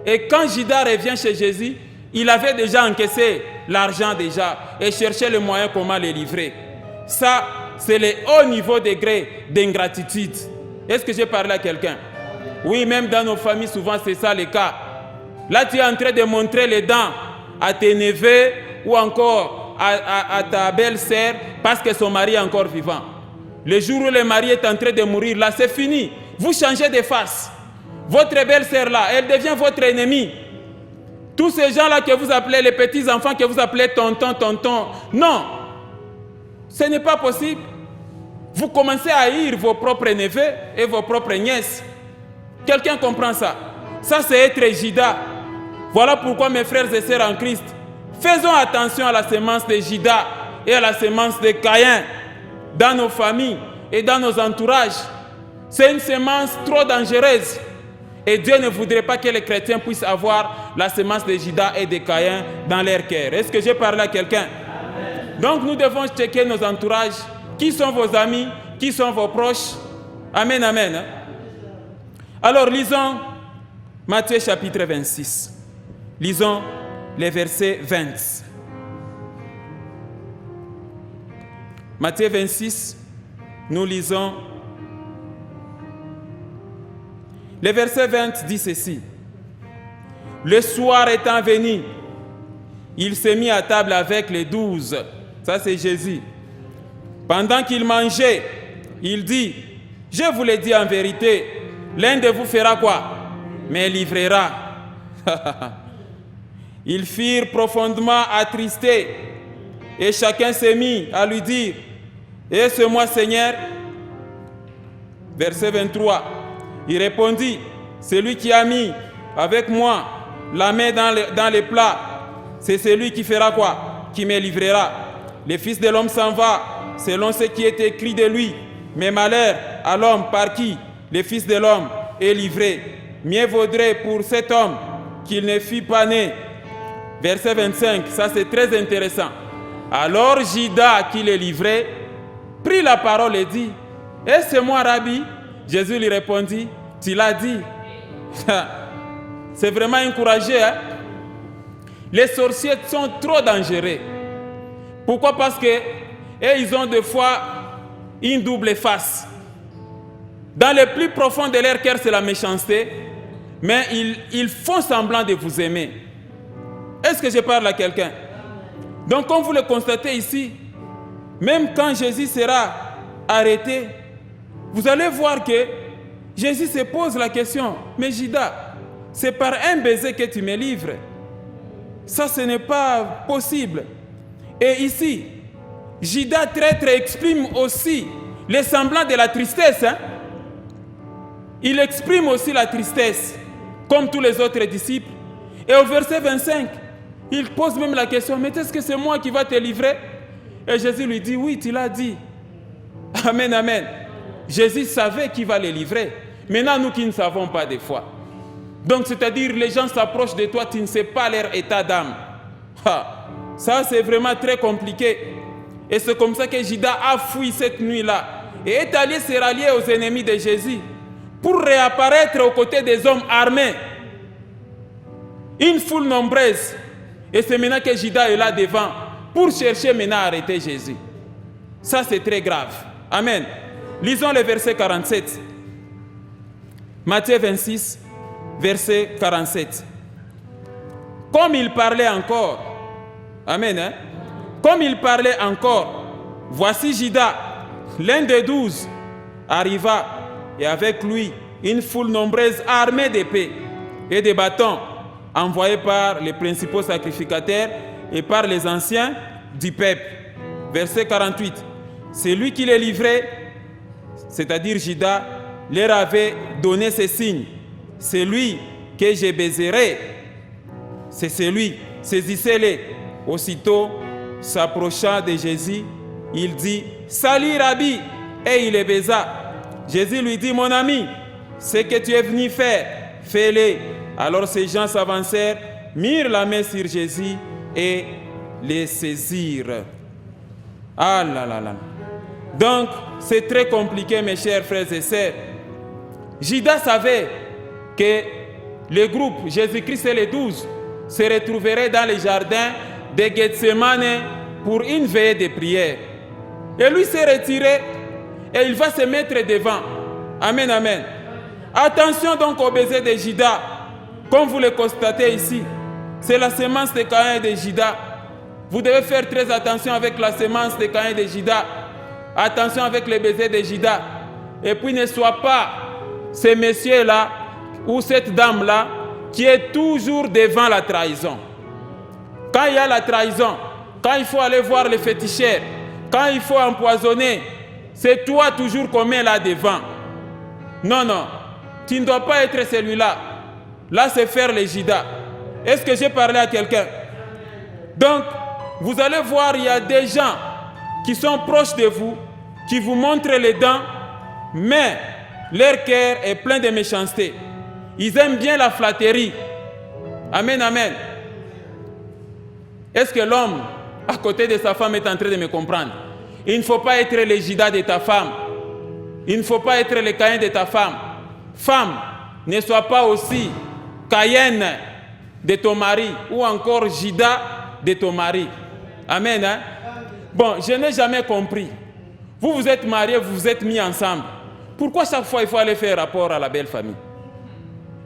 Et quand Judas revient chez Jésus, il avait déjà encaissé l'argent déjà et cherchait le moyen comment le livrer. Ça, c'est le haut niveau degré d'ingratitude. Est-ce que j'ai parlé à quelqu'un? Oui, même dans nos familles, souvent c'est ça le cas. Là, tu es en train de montrer les dents à tes neveux ou encore à ta belle-sœur parce que son mari est encore vivant. Le jour où le mari est en train de mourir, là, c'est fini. Vous changez de face. Votre belle-sœur là, elle devient votre ennemie. Tous ces gens-là que vous appelez, les petits-enfants que vous appelez tonton, tonton, non. Ce n'est pas possible. Vous commencez à haïr vos propres neveux et vos propres nièces. Quelqu'un comprend ça? Ça, c'est être Judas. Voilà pourquoi, mes frères et sœurs en Christ, faisons attention à la sémence de Judas et à la sémence de Caïn dans nos familles et dans nos entourages. C'est une sémence trop dangereuse. Et Dieu ne voudrait pas que les chrétiens puissent avoir la sémence de Judas et de Caïn dans leur cœur. Est-ce que j'ai parlé à quelqu'un? Donc nous devons checker nos entourages. Qui sont vos amis? Qui sont vos proches? Amen, amen. Alors, lisons Matthieu chapitre 26. Lisons les versets 20. Matthieu 26, nous lisons. Le verset 20 dit ceci. Le soir étant venu, il s'est mis à table avec les 12. Ça, c'est Jésus. Pendant qu'il mangeait, il dit, je vous l'ai dit en vérité, l'un de vous fera quoi? Me livrera. Ils furent profondément attristés et chacun s'est mis à lui dire, est-ce moi, Seigneur? Verset 23. Il répondit, celui qui a mis avec moi la main dans les plats, c'est celui qui fera quoi? Qui me livrera. Le Fils de l'homme s'en va, selon ce qui est écrit de lui. Mais malheur à l'homme par qui le Fils de l'homme est livré. Mieux vaudrait pour cet homme qu'il ne fût pas né. Verset 25, ça c'est très intéressant. Alors Judas, qui le livrait, prit la parole et dit, est-ce moi, Rabbi? Jésus lui répondit, tu l'as dit. C'est vraiment encouragé. Hein? Les sorciers sont trop dangereux. Pourquoi? Parce que ils ont des fois une double face. Dans le plus profond de leur cœur, c'est la méchanceté, mais ils font semblant de vous aimer. Est-ce que je parle à quelqu'un? Donc, comme vous le constatez ici, même quand Jésus sera arrêté, vous allez voir que Jésus se pose la question, mais Judas, c'est par un baiser que tu me livres. Ça, ce n'est pas possible. Et ici, Judas traître exprime aussi le semblant de la tristesse. Hein? Il exprime aussi la tristesse, comme tous les autres disciples. Et au verset 25, il pose même la question, mais est-ce que c'est moi qui va te livrer? Et Jésus lui dit, oui, tu l'as dit. Amen, amen. Jésus savait qui va les livrer. Maintenant, nous qui ne savons pas des fois. Donc, c'est-à-dire, les gens s'approchent de toi, tu ne sais pas leur état d'âme. Ça, c'est vraiment très compliqué. Et c'est comme ça que Judas a fui cette nuit-là et est allé se rallier aux ennemis de Jésus pour réapparaître aux côtés des hommes armés. Une foule nombreuse. Et c'est maintenant que Judas est là devant pour chercher maintenant à arrêter Jésus. Ça, c'est très grave. Amen. Lisons le verset 47. Matthieu 26, verset 47. Comme il parlait encore, amen, hein? Comme il parlait encore, voici Judas, l'un des 12, arriva, et avec lui une foule nombreuse armée d'épées et de bâtons, envoyés par les principaux sacrificateurs et par les anciens du peuple. Verset 48. C'est lui qui les livrait, c'est-à-dire Judas, leur avait donné ces signes. C'est lui que je baiserai. C'est celui, saisissez-les. Aussitôt, s'approchant de Jésus, il dit, salut Rabbi, et il les baisa. Jésus lui dit, mon ami, ce que tu es venu faire, fais-le. Alors ces gens s'avancèrent, mirent la main sur Jésus et les saisirent. Ah là là là. Donc, c'est très compliqué, mes chers frères et sœurs. Judas savait que le groupe Jésus-Christ et les 12 se retrouveraient dans les jardins de Gethsemane pour une veillée de prière. Et lui s'est retiré et il va se mettre devant. Amen, amen. Attention donc au baiser de Judas. Comme vous le constatez ici, c'est la semence de Caïn et de Judas. Vous devez faire très attention avec la semence de Caïn et de Judas. Attention avec le baiser de Judas. Et puis ne sois pas ce monsieur-là ou cette dame-là qui est toujours devant la trahison. Quand il y a la trahison, quand il faut aller voir les féticheurs, quand il faut empoisonner, c'est toi toujours qu'on met là devant. Non, non, tu ne dois pas être celui-là. Là, c'est faire les Judas. Est-ce que j'ai parlé à quelqu'un? Donc, vous allez voir, il y a des gens qui sont proches de vous, qui vous montrent les dents, mais leur cœur est plein de méchanceté. Ils aiment bien la flatterie. Amen, amen. Est-ce que l'homme à côté de sa femme est en train de me comprendre? Il ne faut pas être le Judas de ta femme. Il ne faut pas être le Caïn de ta femme. Femme, ne sois pas aussi Caïn de ton mari ou encore Judas de ton mari. Amen. Hein? Bon, je n'ai jamais compris. Vous vous êtes mariés, vous vous êtes mis ensemble. Pourquoi chaque fois il faut aller faire rapport à la belle famille?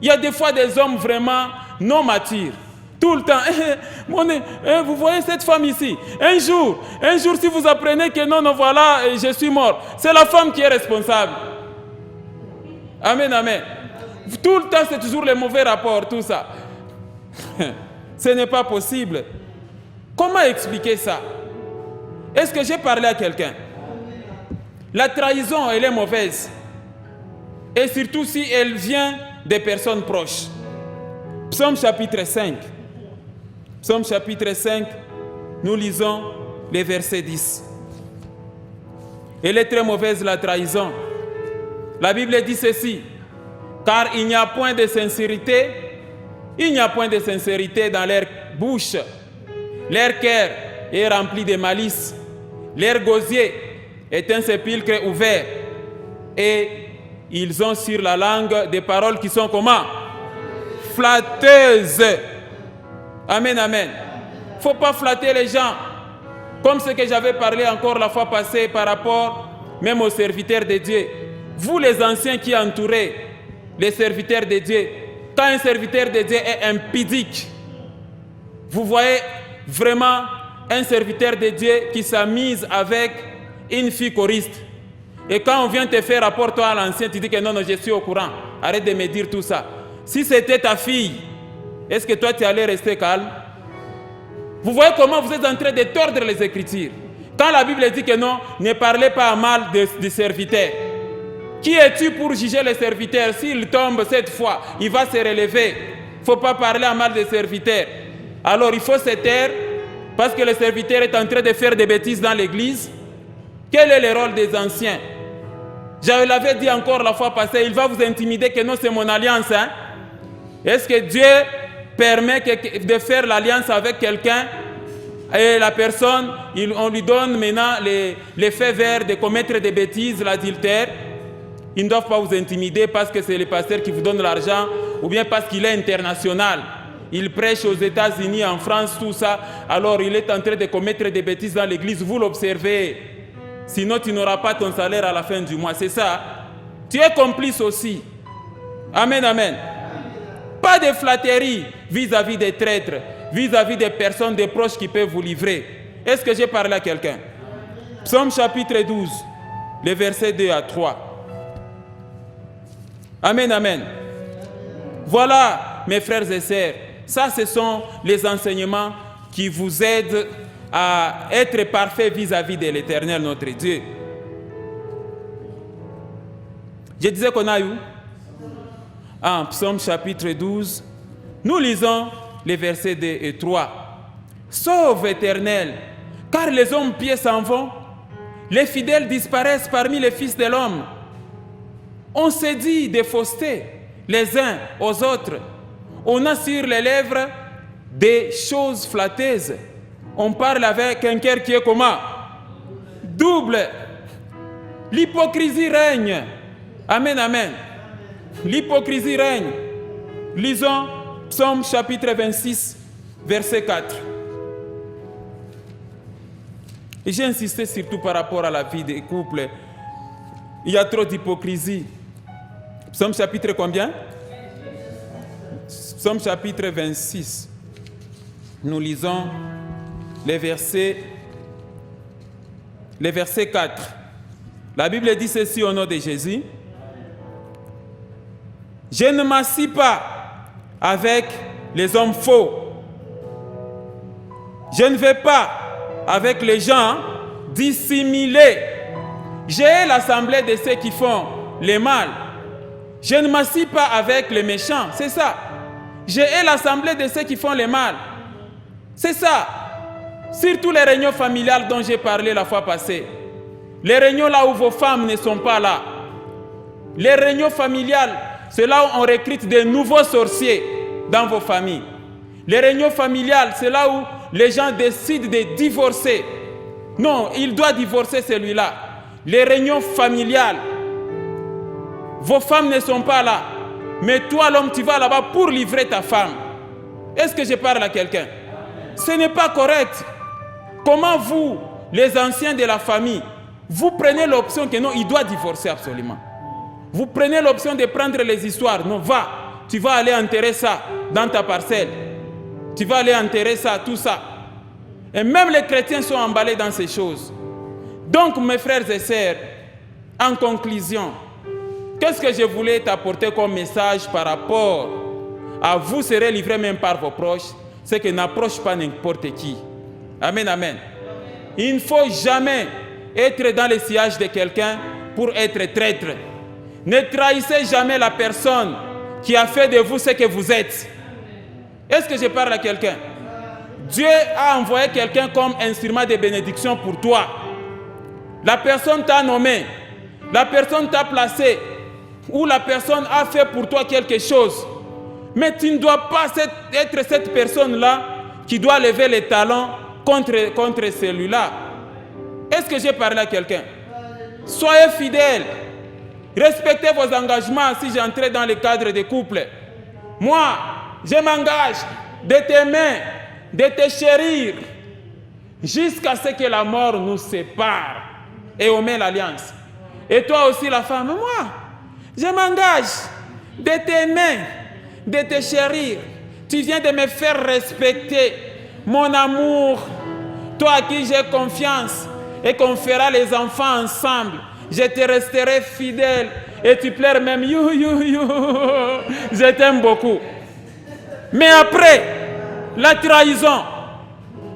Il y a des fois des hommes vraiment non matures. Tout le temps. Vous voyez cette femme ici. Un jour, si vous apprenez que non, voilà, je suis mort, c'est la femme qui est responsable. Amen, amen. Tout le temps, c'est toujours les mauvais rapports, tout ça. Ce n'est pas possible. Comment expliquer ça? Est-ce que j'ai parlé à quelqu'un? La trahison, elle est mauvaise. Et surtout si elle vient des personnes proches. Psaume chapitre 5. Psaume chapitre 5, nous lisons les versets 10. Elle est très mauvaise, la trahison. La Bible dit ceci: car il n'y a point de sincérité, dans leur bouche. Leur cœur est rempli de malice. Leur gosier est un sépulcre ouvert. Et ils ont sur la langue des paroles qui sont comment? Flatteuses. Amen, amen. Il ne faut pas flatter les gens. Comme ce que j'avais parlé encore la fois passée par rapport même aux serviteurs de Dieu. Vous les anciens qui entourez les serviteurs de Dieu, quand un serviteur de Dieu est impudique, vous voyez vraiment un serviteur de Dieu qui s'amuse avec une fille choriste. Et quand on vient te faire rapport, toi à l'ancien, tu dis que non, je suis au courant. Arrête de me dire tout ça. Si c'était ta fille, est-ce que toi tu allais rester calme? Vous voyez comment vous êtes en train de tordre les Écritures. Quand la Bible dit que non, ne parlez pas à mal des serviteurs. Qui es-tu pour juger les serviteurs? S'il tombe cette fois, il va se relever. Il ne faut pas parler à mal des serviteurs. Alors il faut se taire parce que le serviteur est en train de faire des bêtises dans l'église. Quel est le rôle des anciens? Je l'avais dit encore la fois passée, il va vous intimider que non, c'est mon alliance. Hein? Est-ce que Dieu permet de faire l'alliance avec quelqu'un et la personne, on lui donne maintenant les faits verts de commettre des bêtises, l'adultère? Ils ne doivent pas vous intimider parce que c'est le pasteur qui vous donne l'argent ou bien parce qu'il est international. Il prêche aux États-Unis, en France, tout ça. Alors il est en train de commettre des bêtises dans l'église. Vous l'observez. Sinon, tu n'auras pas ton salaire à la fin du mois. C'est ça. Tu es complice aussi. Amen, amen. Pas de flatterie vis-à-vis des traîtres, vis-à-vis des personnes, des proches qui peuvent vous livrer. Est-ce que j'ai parlé à quelqu'un? Psaume chapitre 12, les versets 2 à 3. Amen, amen. Voilà, mes frères et sœurs, ça ce sont les enseignements qui vous aident à être parfaits vis-à-vis de l'Éternel, notre Dieu. Je disais qu'on a eu en Psaume chapitre 12, nous lisons les versets 2 et 3. Sauve, Éternel, car les hommes pieux s'en vont, les fidèles disparaissent parmi les fils de l'homme. On se dit des faussetés les uns aux autres. On a sur les lèvres des choses flatteuses. On parle avec un cœur qui est comment? Double. L'hypocrisie règne. Amen, amen. L'hypocrisie règne. Lisons Psaume chapitre 26, verset 4. Et j'ai insisté surtout par rapport à la vie des couples. Il y a trop d'hypocrisie. Psaume chapitre combien? Psaume chapitre 26. Nous lisons les versets 4. La Bible dit ceci au nom de Jésus. Je ne m'assis pas avec les hommes faux. Je ne vais pas avec les gens dissimulés. J'ai l'assemblée de ceux qui font le mal. Je ne m'assis pas avec les méchants, c'est ça. J'ai l'assemblée de ceux qui font le mal. C'est ça. Surtout les réunions familiales dont j'ai parlé la fois passée. Les réunions là où vos femmes ne sont pas là. Les réunions familiales, c'est là où on recrute de nouveaux sorciers dans vos familles. Les réunions familiales, c'est là où les gens décident de divorcer. Non, il doit divorcer celui-là. Les réunions familiales, Vos femmes ne sont pas là. Mais toi, l'homme, tu vas là-bas pour livrer ta femme. Est-ce que je parle à quelqu'un? Ce n'est pas correct. Comment vous, les anciens de la famille, vous prenez l'option que non, il doit divorcer absolument. Vous prenez l'option de prendre les histoires. Non, va, tu vas aller enterrer ça dans ta parcelle. Tu vas aller enterrer ça, tout ça. Et même les chrétiens sont emballés dans ces choses. Donc, mes frères et sœurs, en conclusion, qu'est-ce que je voulais t'apporter comme message par rapport à vous serez livrés même par vos proches? C'est que n'approche pas n'importe qui. Amen, amen. Il ne faut jamais être dans le sillage de quelqu'un pour être traître. Ne trahissez jamais la personne qui a fait de vous ce que vous êtes. Est-ce que je parle à quelqu'un? Dieu a envoyé quelqu'un comme instrument de bénédiction pour toi. La personne t'a nommé, la personne t'a placé, ou la personne a fait pour toi quelque chose. Mais tu ne dois pas être cette personne-là qui doit lever les talons contre celui-là. Est-ce que j'ai parlé à quelqu'un? Soyez fidèles. Respectez vos engagements si j'entrais dans le cadre des couples. Moi, je m'engage de t'aimer, de te chérir, jusqu'à ce que la mort nous sépare et on met l'alliance. Et toi aussi la femme, moi, je m'engage de t'aimer, de te chérir. Tu viens de me faire respecter mon amour, toi à qui j'ai confiance et qu'on fera les enfants ensemble. Je te resterai fidèle et tu pleures même, you, je t'aime beaucoup. Mais après, la trahison,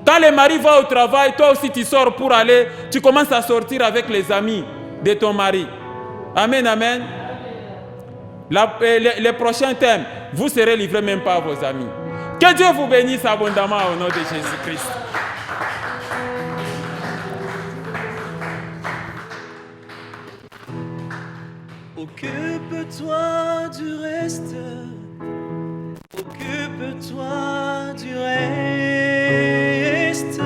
quand le mari va au travail, toi aussi tu sors pour aller, tu commences à sortir avec les amis de ton mari. Amen, amen. Le prochain thème, vous serez livrés même par vos amis. Que Dieu vous bénisse abondamment au nom de Jésus-Christ. Occupe-toi du reste. Occupe-toi du reste.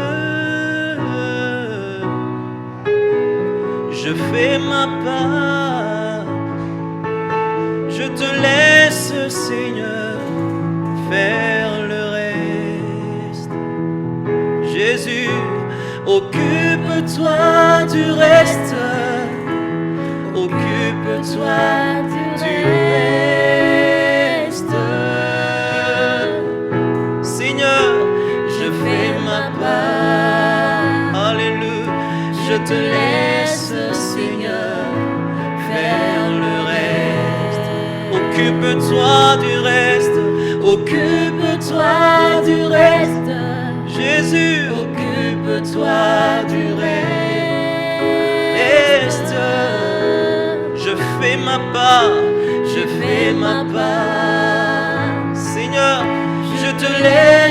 Je fais ma part. Je te laisse, Seigneur, faire le reste. Jésus, occupe-toi du reste. Occupe-toi du reste. Seigneur, je fais ma part. Alléluia. Je te laisse, Seigneur, faire le reste. Occupe-toi du reste. Occupe-toi du reste. Jésus, occupe-toi du reste. Je fais ma part, je fais ma part. Seigneur, je te laisse.